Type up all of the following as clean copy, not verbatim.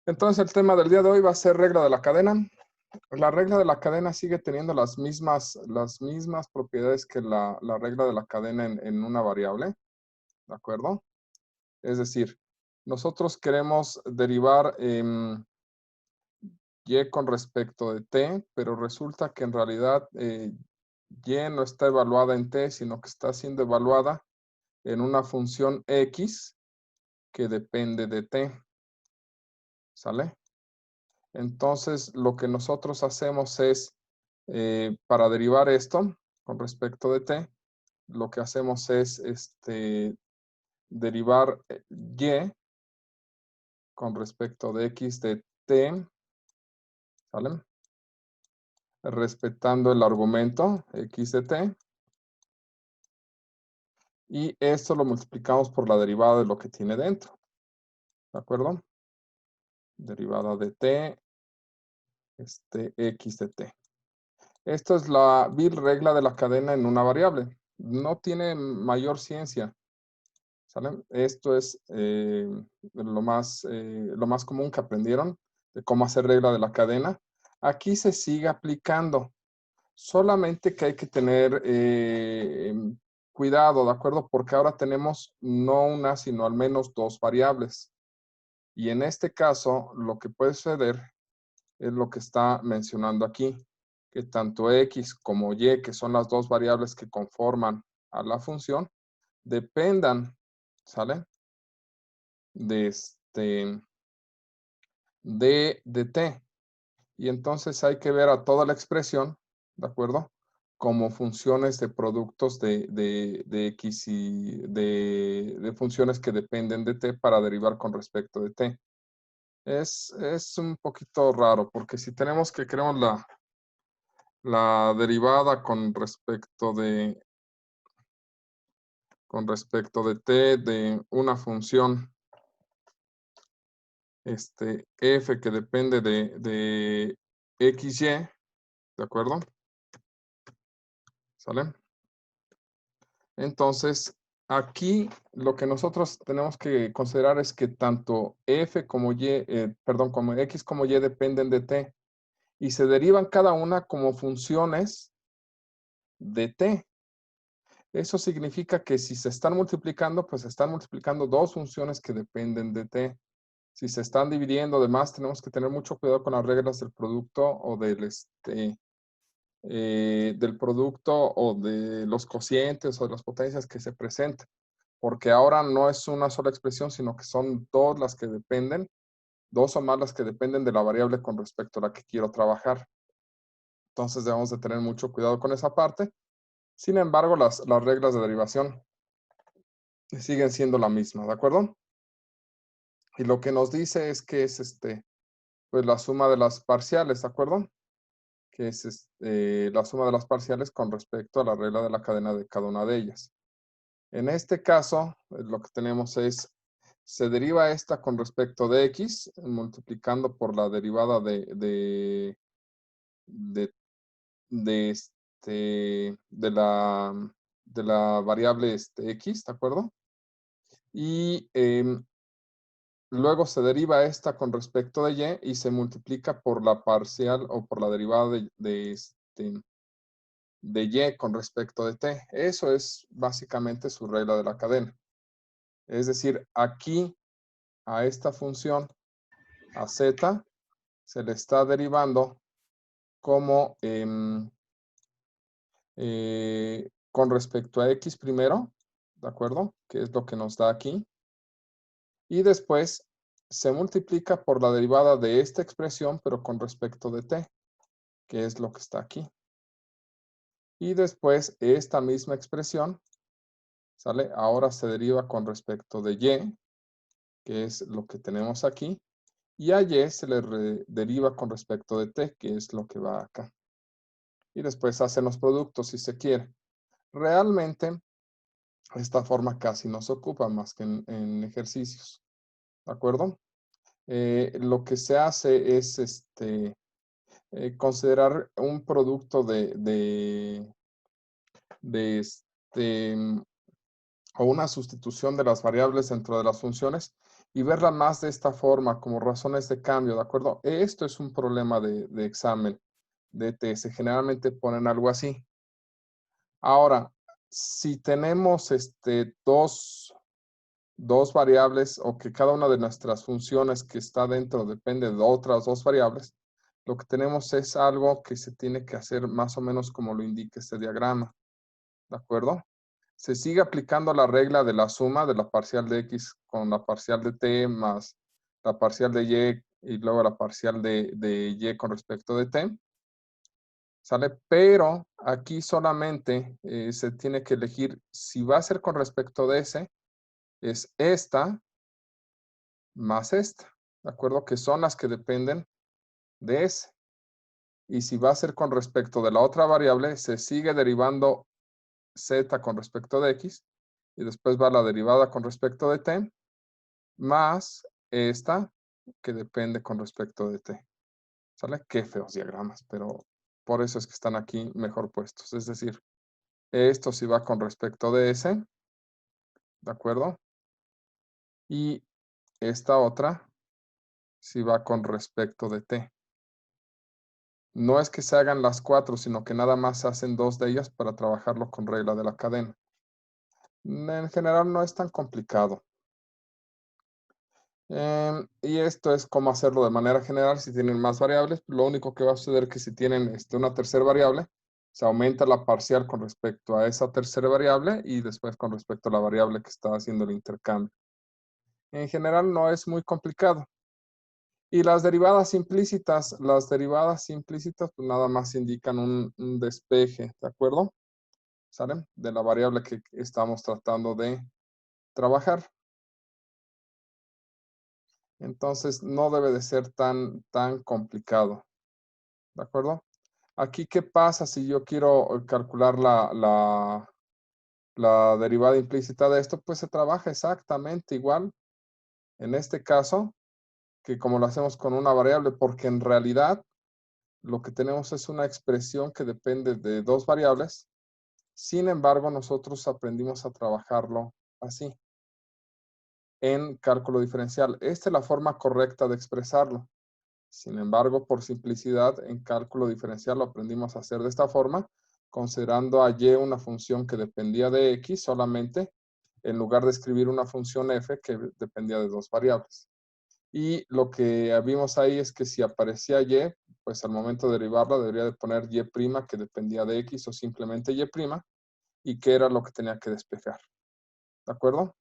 Entonces el tema del día de hoy va a ser regla de la cadena. La regla de la cadena sigue teniendo las mismas propiedades que la regla de la cadena en una variable, ¿de acuerdo? Es decir, nosotros queremos derivar y con respecto de t, pero resulta que en realidad y no está evaluada en t, sino que está siendo evaluada en una función x que depende de t, ¿sale? Entonces, lo que nosotros hacemos es, para derivar esto con respecto de t, lo que hacemos es derivar y con respecto de x de t, ¿sale? Respetando el argumento x de t. Y esto lo multiplicamos por la derivada de lo que tiene dentro, ¿de acuerdo? Derivada de t, x de t. Esto es la vil regla de la cadena en una variable. No tiene mayor ciencia, ¿sale? Esto es lo más común que aprendieron de cómo hacer regla de la cadena. Aquí se sigue aplicando, solamente que hay que tener cuidado, ¿de acuerdo? Porque ahora tenemos no una, sino al menos dos variables. Y en este caso, lo que puede suceder es lo que está mencionando aquí, que tanto x como y, que son las dos variables que conforman a la función, dependan, ¿sale? De de t. Y entonces hay que ver a toda la expresión, ¿de acuerdo? Como funciones de productos de x y de funciones que dependen de t para derivar con respecto de t. Es un poquito raro, porque si tenemos que queremos la derivada con respecto de t de una función f que depende de xy, ¿de acuerdo? ¿Sale? Entonces, aquí lo que nosotros tenemos que considerar es que tanto f como y, como x como y dependen de t y se derivan cada una como funciones de t. Eso significa que si se están multiplicando, pues se están multiplicando dos funciones que dependen de t. Si se están dividiendo, además, tenemos que tener mucho cuidado con las reglas del producto o del producto o de los cocientes o de las potencias que se presenten. Porque ahora no es una sola expresión, sino que son dos las que dependen, dos o más las que dependen de la variable con respecto a la que quiero trabajar. Entonces debemos de tener mucho cuidado con esa parte. Sin embargo, las reglas de derivación siguen siendo la misma, ¿de acuerdo? Y lo que nos dice es que es pues la suma de las parciales, ¿de acuerdo? Que es la suma de las parciales con respecto a la regla de la cadena de cada una de ellas. En este caso, lo que tenemos es, se deriva esta con respecto de x, multiplicando por la derivada de la variable x, ¿de acuerdo? Y luego se deriva esta con respecto de y se multiplica por la parcial o por la derivada de y con respecto de t. Eso es básicamente su regla de la cadena. Es decir, aquí a esta función, a z, se le está derivando como con respecto a x primero, ¿de acuerdo? Que es lo que nos da aquí. Y después se multiplica por la derivada de esta expresión, pero con respecto de t, que es lo que está aquí. Y después esta misma expresión, ¿sale? Ahora se deriva con respecto de y, que es lo que tenemos aquí. Y a y se le deriva con respecto de t, que es lo que va acá. Y después hacen los productos si se quiere. Realmente, esta forma casi no se ocupa más que en ejercicios. ¿De acuerdo? Lo que se hace es considerar un producto o una sustitución de las variables dentro de las funciones y verla más de esta forma, como razones de cambio, ¿de acuerdo? Esto es un problema de examen de ETS. Generalmente ponen algo así. Ahora, si tenemos dos variables o que cada una de nuestras funciones que está dentro depende de otras dos variables, lo que tenemos es algo que se tiene que hacer más o menos como lo indica este diagrama, ¿de acuerdo? Se sigue aplicando la regla de la suma de la parcial de x con la parcial de t más la parcial de y luego la parcial de y con respecto de t, ¿sale? Pero aquí solamente se tiene que elegir si va a ser con respecto de s, es esta más esta, ¿de acuerdo? Que son las que dependen de s. Y si va a ser con respecto de la otra variable, se sigue derivando z con respecto de x, y después va la derivada con respecto de t, más esta que depende con respecto de t. ¿Sale? Qué feos diagramas, pero por eso es que están aquí mejor puestos. Es decir, esto sí va con respecto de s, ¿de acuerdo? Y esta otra sí va con respecto de t. No es que se hagan las cuatro, sino que nada más se hacen dos de ellas para trabajarlo con regla de la cadena. En general no es tan complicado. Y esto es cómo hacerlo de manera general si tienen más variables. Lo único que va a suceder es que si tienen una tercera variable, se aumenta la parcial con respecto a esa tercera variable y después con respecto a la variable que está haciendo el intercambio. En general no es muy complicado. Y las derivadas implícitas pues nada más indican un despeje, ¿de acuerdo? ¿Sale? De la variable que estamos tratando de trabajar. Entonces no debe de ser tan complicado, ¿de acuerdo? Aquí, ¿qué pasa si yo quiero calcular la derivada implícita de esto? Pues se trabaja exactamente igual en este caso que como lo hacemos con una variable, porque en realidad lo que tenemos es una expresión que depende de dos variables. Sin embargo, nosotros aprendimos a trabajarlo así, en cálculo diferencial. Esta es la forma correcta de expresarlo. Sin embargo, por simplicidad, en cálculo diferencial lo aprendimos a hacer de esta forma, considerando a y una función que dependía de x solamente, en lugar de escribir una función f que dependía de dos variables. Y lo que vimos ahí es que si aparecía y, pues al momento de derivarla debería de poner y' que dependía de x o simplemente y que era lo que tenía que despejar. ¿De acuerdo?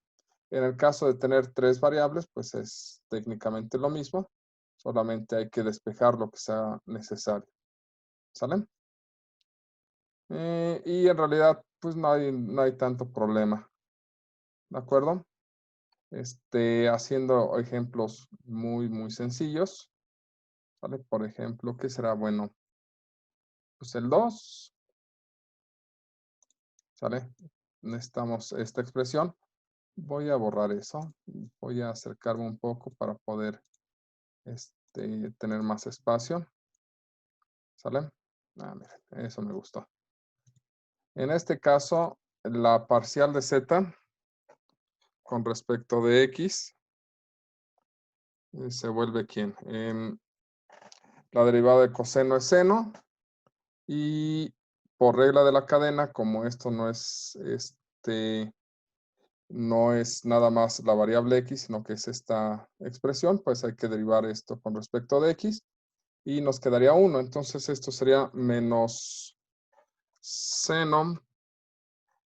En el caso de tener tres variables, pues es técnicamente lo mismo. Solamente hay que despejar lo que sea necesario. ¿Sale? Y en realidad, pues no hay tanto problema. ¿De acuerdo? Haciendo ejemplos muy sencillos. ¿Sale? Por ejemplo, ¿qué será? Bueno, pues el 2. ¿Sale? Necesitamos esta expresión. Voy a borrar eso. Voy a acercarme un poco para poder tener más espacio. ¿Sale? Miren, eso me gustó. En este caso, la parcial de z con respecto de x se vuelve ¿quién? La derivada de coseno es seno y por regla de la cadena, como esto no es nada más la variable x, sino que es esta expresión, pues hay que derivar esto con respecto de x y nos quedaría 1. Entonces esto sería menos seno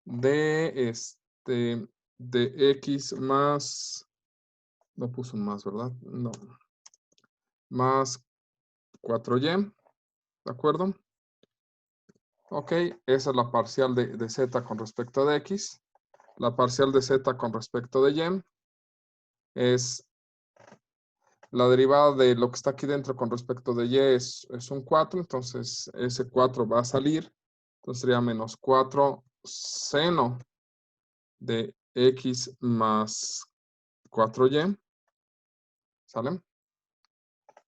de de x más, no puso un más, ¿verdad? No, más 4y, ¿de acuerdo? Ok, esa es la parcial de z con respecto de x. La parcial de z con respecto de y es la derivada de lo que está aquí dentro con respecto de y es un 4, entonces ese 4 va a salir. Entonces sería menos 4 seno de x más 4y, ¿sale?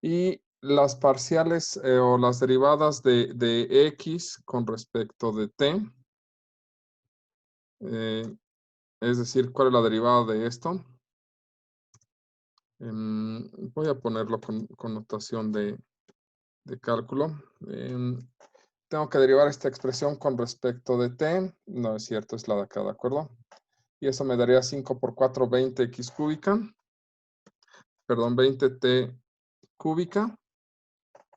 Y las parciales o las derivadas de x con respecto de t, es decir, ¿cuál es la derivada de esto? Voy a ponerlo con notación de cálculo. Tengo que derivar esta expresión con respecto de t. No es cierto, es la de acá, ¿de acuerdo? Y eso me daría 5 por 4, 20x cúbica. Perdón, 20t cúbica.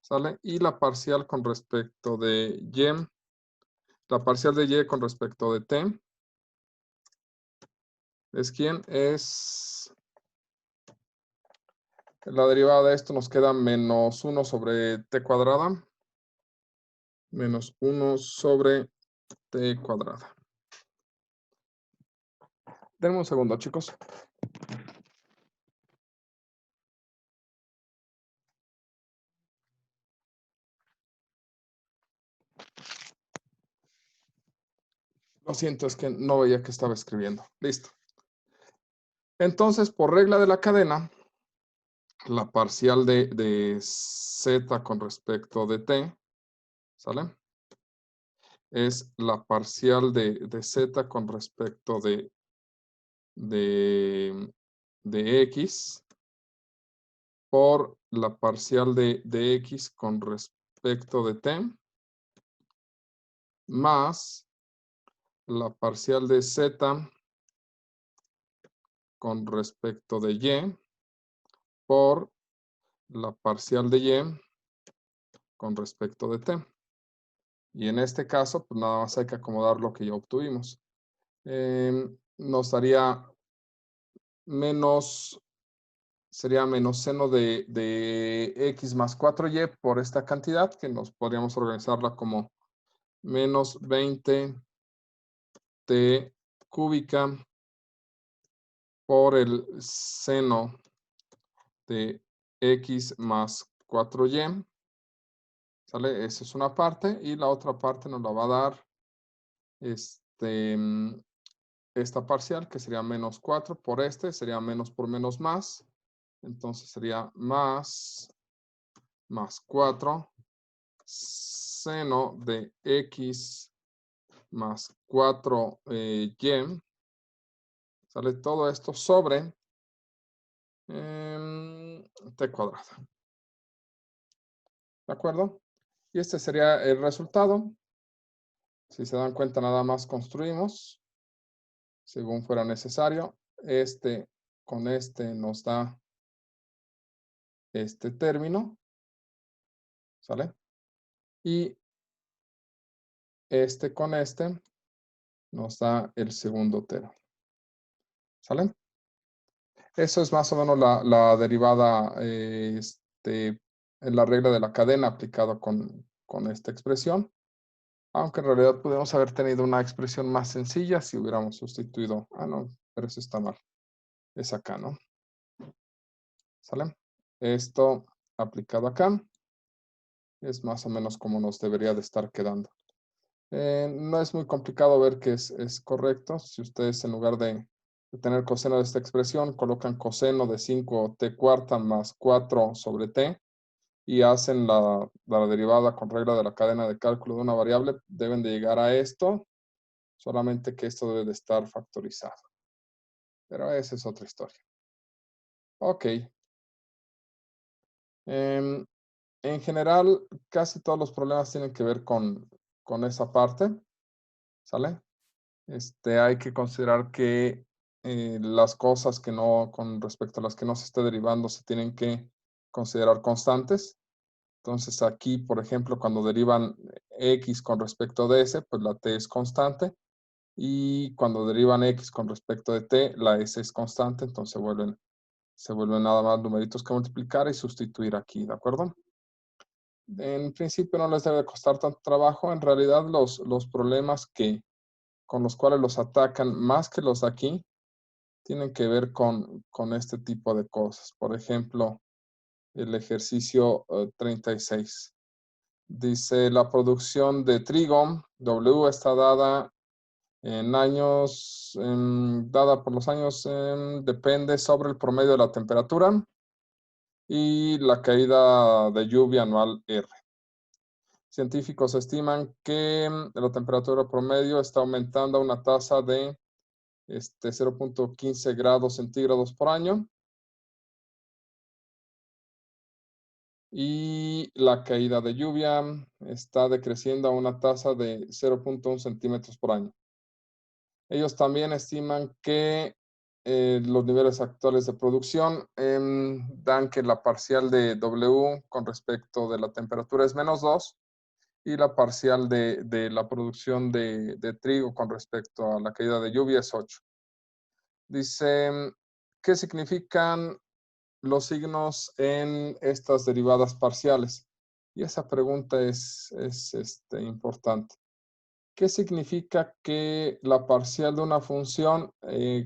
¿Sale? Y la parcial con respecto de y. La parcial de y con respecto de t. ¿Es quién? Es... La derivada de esto nos queda menos 1 sobre t cuadrada. Menos 1 sobre t cuadrada. Denme un segundo, chicos. Lo siento, es que no veía que estaba escribiendo. Listo. Entonces, por regla de la cadena, la parcial de z con respecto de t, ¿sale? Es la parcial de z con respecto de x por la parcial de x con respecto de t más la parcial de z con respecto de y por la parcial de y con respecto de t. Y en este caso, pues nada más hay que acomodar lo que ya obtuvimos. Nos daría menos, sería menos seno de x más 4y por esta cantidad, que nos podríamos organizarla como menos 20t cúbica por el seno de x más 4y. ¿Sale? Esa es una parte. Y la otra parte nos la va a dar esta parcial, que sería menos 4 por sería menos por menos más. Entonces sería más 4 seno de x más 4y. Sale todo esto sobre t cuadrada. ¿De acuerdo? Y este sería el resultado. Si se dan cuenta, nada más construimos según fuera necesario. Con este nos da este término. ¿Sale? Y con este nos da el segundo término. ¿Sale? Eso es más o menos la derivada en la regla de la cadena aplicada con esta expresión. Aunque en realidad podemos haber tenido una expresión más sencilla si hubiéramos sustituido. Ah, no, pero eso está mal. Es acá, ¿no? ¿Sale? Esto aplicado acá es más o menos como nos debería de estar quedando. No es muy complicado ver que es correcto. Si ustedes en lugar de tener coseno de esta expresión, colocan coseno de 5t cuarta más 4 sobre t y hacen la derivada con regla de la cadena de cálculo de una variable, deben de llegar a esto, solamente que esto debe de estar factorizado. Pero esa es otra historia. Ok. En general, casi todos los problemas tienen que ver con esa parte. ¿Sale? Hay que considerar que las cosas que no, con respecto a las que no se esté derivando, se tienen que considerar constantes. Entonces aquí, por ejemplo, cuando derivan x con respecto de s, pues la t es constante. Y cuando derivan x con respecto de t, la s es constante. Entonces se vuelven nada más numeritos que multiplicar y sustituir aquí, ¿de acuerdo? En principio no les debe costar tanto trabajo. En realidad los problemas con los cuales los atacan más que los de aquí, tienen que ver con este tipo de cosas. Por ejemplo, el ejercicio 36. Dice, la producción de trigo, W, está dada en años, dada por los años, depende sobre el promedio de la temperatura y la caída de lluvia anual R. Científicos estiman que la temperatura promedio está aumentando a una tasa de 0.15 grados centígrados por año. y la caída de lluvia está decreciendo a una tasa de 0.1 centímetros por año. Ellos también estiman que los niveles actuales de producción dan que la parcial de W con respecto de la temperatura es -2 y la parcial de la producción de trigo con respecto a la caída de lluvia es 8. Dice, ¿qué significan los signos en estas derivadas parciales? Y esa pregunta es importante. ¿Qué significa que la parcial de una función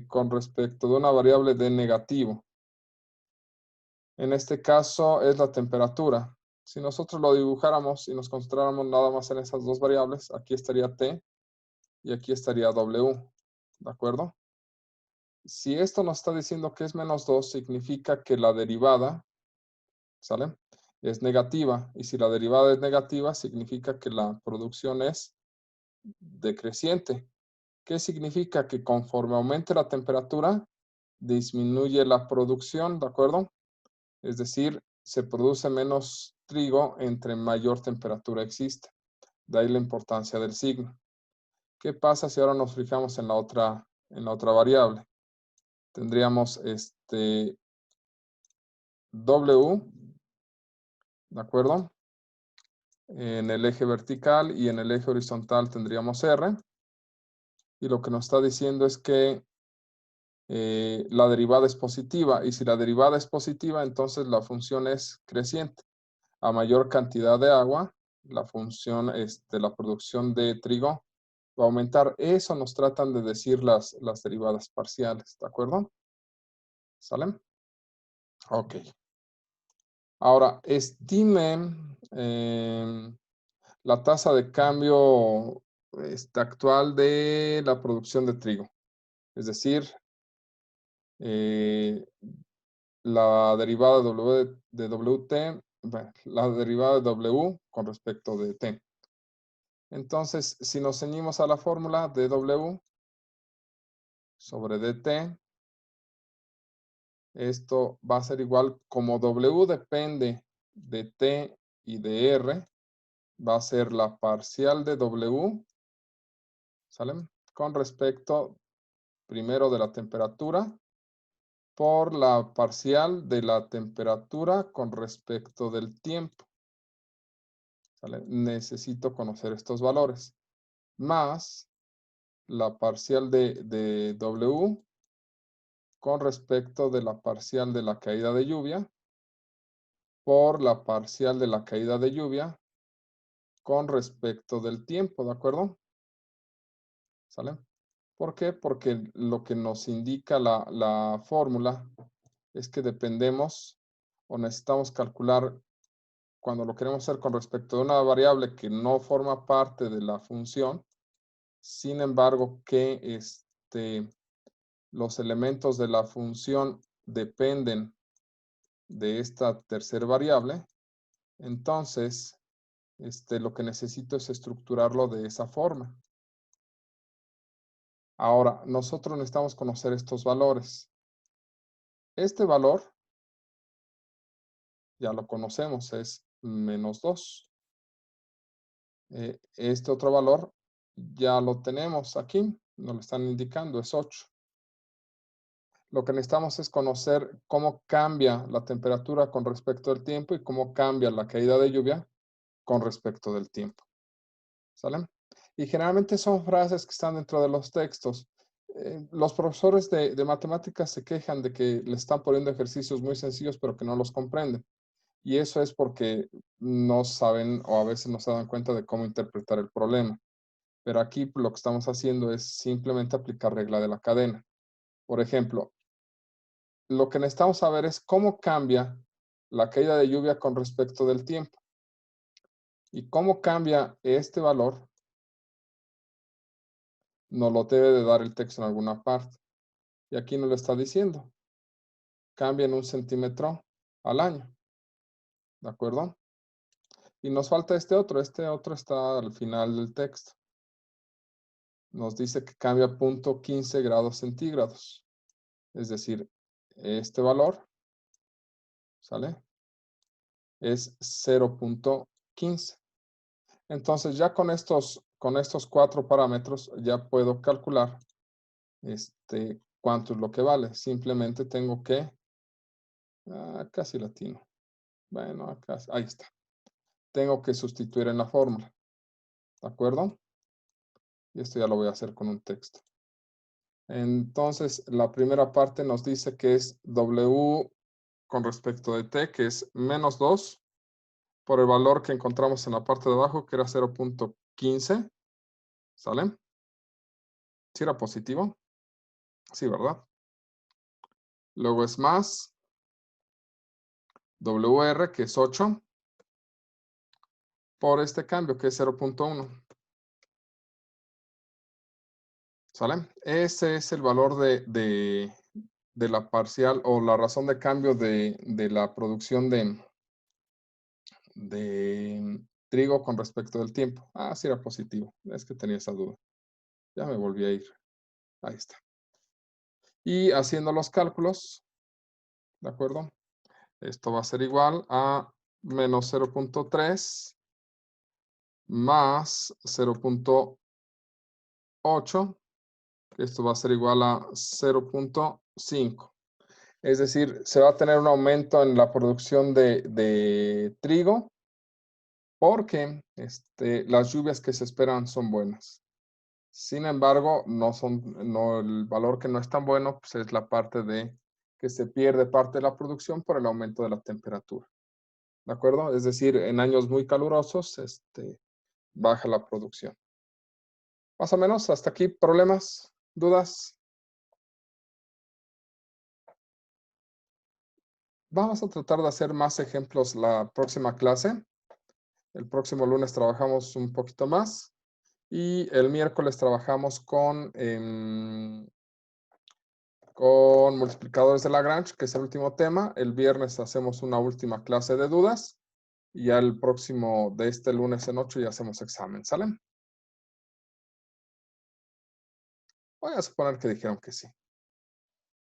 con respecto de una variable de negativo? En este caso es la temperatura. Si nosotros lo dibujáramos y nos concentráramos nada más en esas dos variables, aquí estaría T y aquí estaría W. ¿De acuerdo? Si esto nos está diciendo que es -2, significa que la derivada, ¿sale?, es negativa. Y si la derivada es negativa, significa que la producción es decreciente. ¿Qué significa? Que conforme aumente la temperatura, disminuye la producción, ¿de acuerdo? Es decir, se produce menos trigo entre mayor temperatura existe. De ahí la importancia del signo. ¿Qué pasa si ahora nos fijamos en la otra variable? Tendríamos W, ¿de acuerdo? En el eje vertical y en el eje horizontal tendríamos R. Y lo que nos está diciendo es que la derivada es positiva. Y si la derivada es positiva, entonces la función es creciente. A mayor cantidad de agua, la función, la producción de trigo va a aumentar. Eso nos tratan de decir las derivadas parciales, ¿de acuerdo? ¿Sale? Ok. Ahora, estimen la tasa de cambio actual de la producción de trigo. Es decir, la derivada de WT, bueno, la derivada de W con respecto de T. Entonces, si nos ceñimos a la fórmula de W sobre dt, esto va a ser igual, como W depende de T y de R, va a ser la parcial de W, ¿sale?, con respecto primero de la temperatura por la parcial de la temperatura con respecto del tiempo. ¿Sale? Necesito conocer estos valores. Más la parcial de W con respecto de la parcial de la caída de lluvia por la parcial de la caída de lluvia con respecto del tiempo, ¿de acuerdo? ¿Sale? ¿Por qué? Porque lo que nos indica la fórmula es que dependemos o necesitamos calcular cuando lo queremos hacer con respecto de una variable que no forma parte de la función, sin embargo que los elementos de la función dependen de esta tercera variable, entonces lo que necesito es estructurarlo de esa forma. Ahora, nosotros necesitamos conocer estos valores. Este valor, ya lo conocemos, es -2. Este otro valor ya lo tenemos aquí, nos lo están indicando, es 8. Lo que necesitamos es conocer cómo cambia la temperatura con respecto al tiempo y cómo cambia la caída de lluvia con respecto del tiempo. ¿Sale? Y generalmente son frases que están dentro de los textos. Los profesores de matemáticas se quejan de que le están poniendo ejercicios muy sencillos pero que no los comprenden. Y eso es porque no saben o a veces no se dan cuenta de cómo interpretar el problema. Pero aquí lo que estamos haciendo es simplemente aplicar regla de la cadena. Por ejemplo, lo que necesitamos saber es cómo cambia la caída de lluvia con respecto del tiempo. Y cómo cambia este valor, nos lo debe de dar el texto en alguna parte. Y aquí nos lo está diciendo. Cambia en 1 centímetro al año. ¿De acuerdo? Y nos falta este otro. Este otro está al final del texto. Nos dice que cambia 0.15 grados centígrados. Es decir, este valor, ¿sale?, es 0.15. Entonces ya con estos 4 parámetros ya puedo calcular cuánto es lo que vale. Simplemente tengo que, casi latino. Bueno, acá, ahí está. Tengo que sustituir en la fórmula. ¿De acuerdo? Y esto ya lo voy a hacer con un texto. Entonces, la primera parte nos dice que es W con respecto de T, que es menos 2, por el valor que encontramos en la parte de abajo, que era 0.15. ¿Sale? ¿Sí era positivo? Sí, ¿verdad? Luego es más WR, que es 8, por este cambio, que es 0.1. ¿Sale? Ese es el valor de la parcial o la razón de cambio de la producción de trigo con respecto del tiempo. Sí era positivo. Es que tenía esa duda. Ya me volví a ir. Ahí está. Y haciendo los cálculos, ¿de acuerdo? Esto va a ser igual a menos 0.3 más 0.8. Esto va a ser igual a 0.5. Es decir, se va a tener un aumento en la producción de trigo porque las lluvias que se esperan son buenas. Sin embargo, el valor que no es tan bueno pues es la parte de que se pierde parte de la producción por el aumento de la temperatura. ¿De acuerdo? Es decir, en años muy calurosos baja la producción. Más o menos, hasta aquí, ¿problemas? ¿Dudas? Vamos a tratar de hacer más ejemplos la próxima clase. El próximo lunes trabajamos un poquito más. Y el miércoles trabajamos con multiplicadores de Lagrange, que es el último tema. El viernes hacemos una última clase de dudas. Y ya el próximo de este lunes en 8 ya hacemos examen. ¿Sale? Voy a suponer que dijeron que sí.